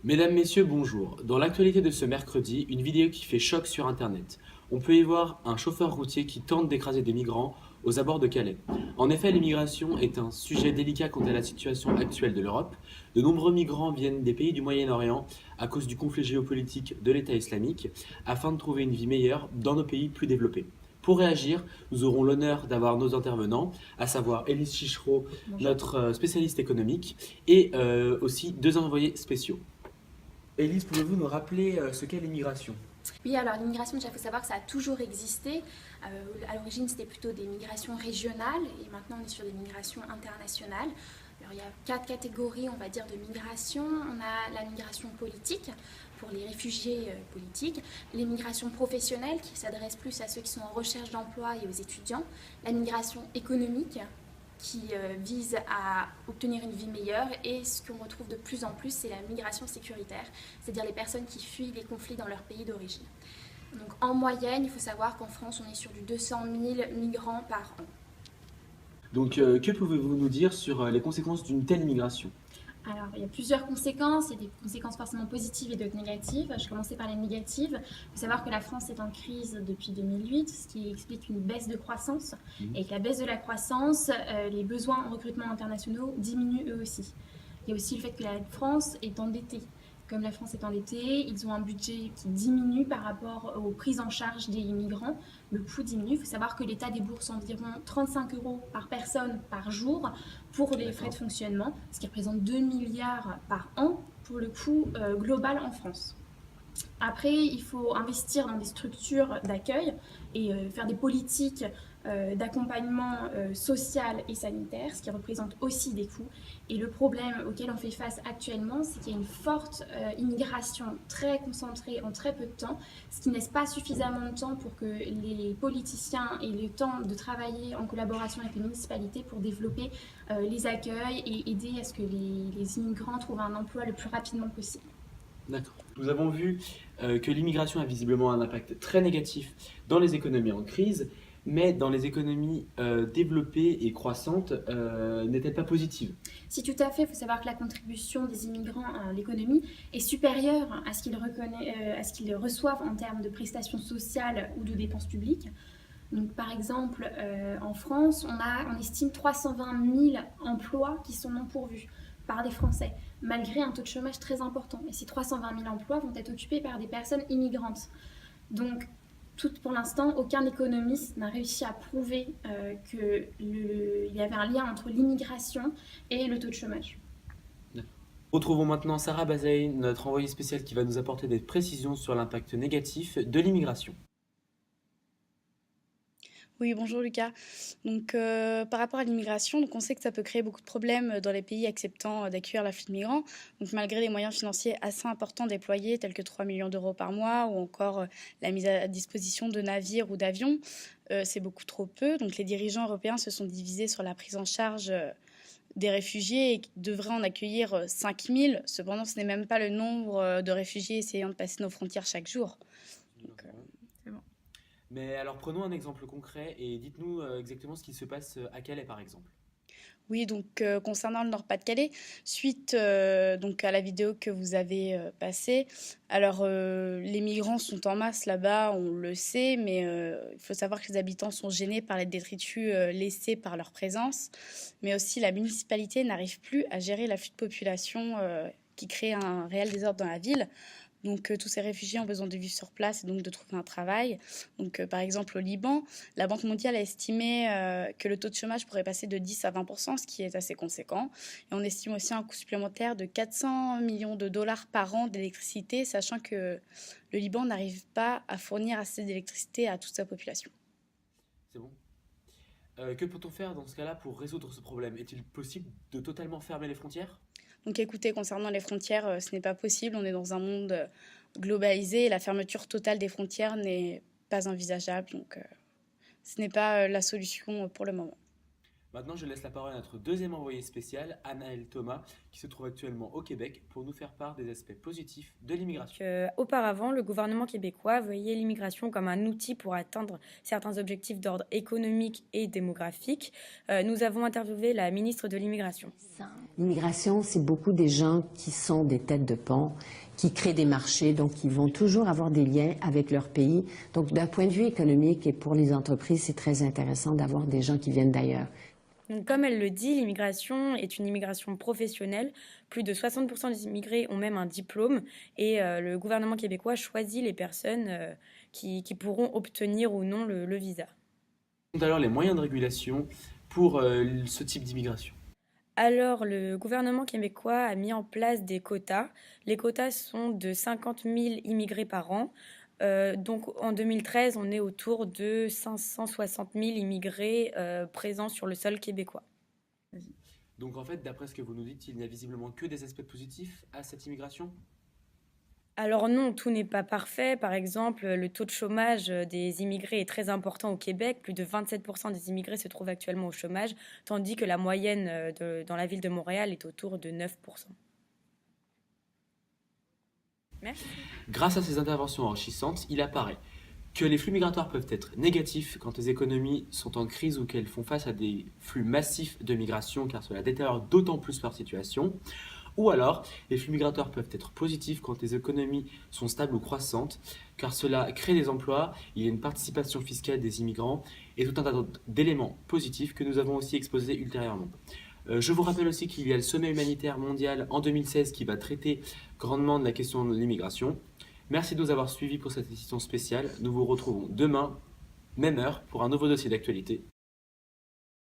Mesdames, Messieurs, bonjour. Dans l'actualité de ce mercredi, une vidéo qui fait choc sur Internet. On peut y voir un chauffeur routier qui tente d'écraser des migrants aux abords de Calais. En effet, l'immigration est un sujet délicat quant à la situation actuelle de l'Europe. De nombreux migrants viennent des pays du Moyen-Orient à cause du conflit géopolitique de l'État islamique afin de trouver une vie meilleure dans nos pays plus développés. Pour réagir, nous aurons l'honneur d'avoir nos intervenants, à savoir Élise Chichereau, notre spécialiste économique, et aussi deux envoyés spéciaux. Élise, pouvez-vous nous rappeler ce qu'est l'immigration? Oui, alors l'immigration, déjà, il faut savoir que ça a toujours existé. À l'origine, c'était plutôt des migrations régionales et maintenant, on est sur des migrations internationales. Alors, il y a 4 catégories, on va dire, de migration. On a la migration politique pour les réfugiés politiques, les migrations professionnelles qui s'adressent plus à ceux qui sont en recherche d'emploi et aux étudiants, la migration économique qui vise à obtenir une vie meilleure, et ce qu'on retrouve de plus en plus, c'est la migration sécuritaire, c'est-à-dire les personnes qui fuient les conflits dans leur pays d'origine. Donc en moyenne, il faut savoir qu'en France, on est sur du 200 000 migrants par an. Donc, que pouvez-vous nous dire sur les conséquences d'une telle immigration? Alors, il y a plusieurs conséquences. Il y a des conséquences forcément positives et d'autres négatives. Je vais commencer par les négatives. Il faut savoir que la France est en crise depuis 2008, ce qui explique une baisse de croissance. Et avec la baisse de la croissance, les besoins en recrutement internationaux diminuent eux aussi. Il y a aussi le fait que la France est endettée. Comme la France est endettée, ils ont un budget qui diminue par rapport aux prises en charge des migrants. Le coût diminue. Il faut savoir que l'État débourse environ 35 € par personne par jour pour les frais de fonctionnement, ce qui représente 2 milliards par an pour le coût global en France. Après, il faut investir dans des structures d'accueil et faire des politiques d'accompagnement social et sanitaire, ce qui représente aussi des coûts. Et le problème auquel on fait face actuellement, c'est qu'il y a une forte immigration très concentrée en très peu de temps, ce qui ne laisse pas suffisamment de temps pour que les politiciens aient le temps de travailler en collaboration avec les municipalités pour développer les accueils et aider à ce que les immigrants trouvent un emploi le plus rapidement possible. D'accord. Nous avons vu que l'immigration a visiblement un impact très négatif dans les économies en crise, mais dans les économies développées et croissantes, n'est-elle pas positive? Si, tout à fait, il faut savoir que la contribution des immigrants à l'économie est supérieure à ce qu'ils reçoivent en termes de prestations sociales ou de dépenses publiques. Donc, par exemple, en France, on estime 320 000 emplois qui sont non pourvus par des Français, malgré un taux de chômage très important. Et ces 320 000 emplois vont être occupés par des personnes immigrantes. Donc, pour l'instant, aucun économiste n'a réussi à prouver qu'il y avait un lien entre l'immigration et le taux de chômage. Retrouvons maintenant Sarah Bazaï, notre envoyée spéciale, qui va nous apporter des précisions sur l'impact négatif de l'immigration. Oui, bonjour Lucas. Donc, par rapport à l'immigration, on sait que ça peut créer beaucoup de problèmes dans les pays acceptant d'accueillir l'afflux de migrants. Donc, malgré les moyens financiers assez importants déployés, tels que 3 millions d'euros par mois, ou encore la mise à disposition de navires ou d'avions, c'est beaucoup trop peu. Donc, les dirigeants européens se sont divisés sur la prise en charge des réfugiés et devraient en accueillir 5 000. Cependant, ce n'est même pas le nombre de réfugiés essayant de passer nos frontières chaque jour. Donc, c'est bon. Mais alors prenons un exemple concret et dites-nous exactement ce qui se passe à Calais par exemple. Oui, donc concernant le Nord-Pas-de-Calais, suite donc à la vidéo que vous avez passée, alors les migrants sont en masse là-bas, on le sait, mais il faut savoir que les habitants sont gênés par les détritus laissés par leur présence, mais aussi la municipalité n'arrive plus à gérer l'afflux de population qui crée un réel désordre dans la ville. Donc, tous ces réfugiés ont besoin de vivre sur place et donc de trouver un travail. Donc, par exemple, au Liban, la Banque mondiale a estimé que le taux de chômage pourrait passer de 10 à 20%, ce qui est assez conséquent. Et on estime aussi un coût supplémentaire de 400 millions de dollars par an d'électricité, sachant que le Liban n'arrive pas à fournir assez d'électricité à toute sa population. C'est bon. Que peut-on faire dans ce cas-là pour résoudre ce problème? Est-il possible de totalement fermer les frontières? Donc écoutez, concernant les frontières, ce n'est pas possible. On est dans un monde globalisé et la fermeture totale des frontières n'est pas envisageable. Donc ce n'est pas la solution pour le moment. Maintenant, je laisse la parole à notre deuxième envoyé spécial, Anaëlle Thomas, qui se trouve actuellement au Québec pour nous faire part des aspects positifs de l'immigration. Auparavant, le gouvernement québécois voyait l'immigration comme un outil pour atteindre certains objectifs d'ordre économique et démographique. Nous avons interviewé la ministre de l'Immigration. L'immigration, c'est beaucoup des gens qui sont des têtes de pont, qui créent des marchés, donc ils vont toujours avoir des liens avec leur pays. Donc d'un point de vue économique et pour les entreprises, c'est très intéressant d'avoir des gens qui viennent d'ailleurs. Donc, comme elle le dit, l'immigration est une immigration professionnelle. Plus de 60% des immigrés ont même un diplôme et le gouvernement québécois choisit les personnes qui pourront obtenir ou non le visa. Quels sont alors les moyens de régulation pour ce type d'immigration? Alors, le gouvernement québécois a mis en place des quotas. Les quotas sont de 50 000 immigrés par an. Donc en 2013, on est autour de 560 000 immigrés présents sur le sol québécois. Donc en fait, d'après ce que vous nous dites, il n'y a visiblement que des aspects positifs à cette immigration? Alors non, tout n'est pas parfait. Par exemple, le taux de chômage des immigrés est très important au Québec. Plus de 27% des immigrés se trouvent actuellement au chômage, tandis que la moyenne dans la ville de Montréal est autour de 9%. Merci. Grâce à ces interventions enrichissantes, il apparaît que les flux migratoires peuvent être négatifs quand les économies sont en crise ou qu'elles font face à des flux massifs de migration car cela détériore d'autant plus leur situation. Ou alors, les flux migratoires peuvent être positifs quand les économies sont stables ou croissantes car cela crée des emplois, il y a une participation fiscale des immigrants et tout un tas d'éléments positifs que nous avons aussi exposés ultérieurement. Je vous rappelle aussi qu'il y a le sommet humanitaire mondial en 2016 qui va traiter grandement de la question de l'immigration. Merci de nous avoir suivis pour cette édition spéciale. Nous vous retrouvons demain, même heure, pour un nouveau dossier d'actualité.